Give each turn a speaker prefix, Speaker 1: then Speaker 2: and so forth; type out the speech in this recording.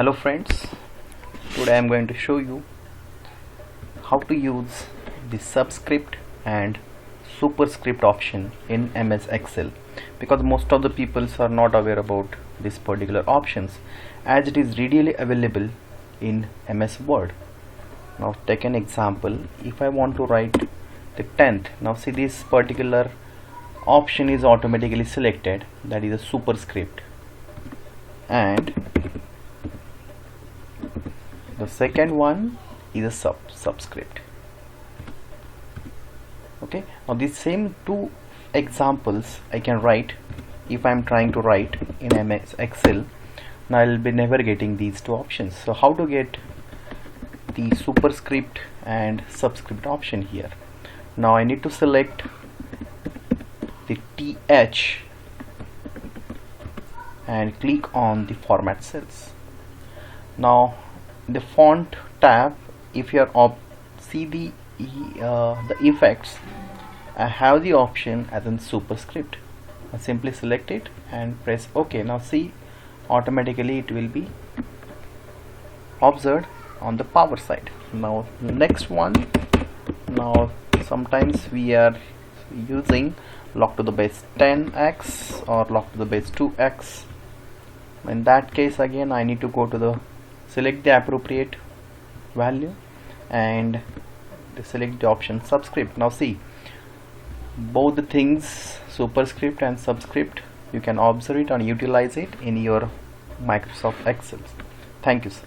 Speaker 1: Hello friends, today I am going to show you how to use the Subscript and Superscript option in MS Excel, because most of the people are not aware about these particular options as it is readily available in MS Word. Now take an example. If I want to write the 10th, now see this particular option is automatically selected, that is a Superscript, and the second one is a subscript. Okay, now these same two examples I can write if I am trying to write in MS Excel. Now I will be never getting these two options. So how to get the Superscript and Subscript option here? Now I need to select the TH and click on the format cells. Now the font tab, if you are see the effects, I have the option as in Superscript. I simply select it and press OK. Now see, automatically it will be observed on the power side. Now next one, now sometimes we are using log to the base 10x or log to the base 2x. In that case again I need to go to the select the appropriate value and select the option Subscript. Now see, both the things, Superscript and Subscript, you can observe it and utilize it in your Microsoft Excel. Thank you, sir.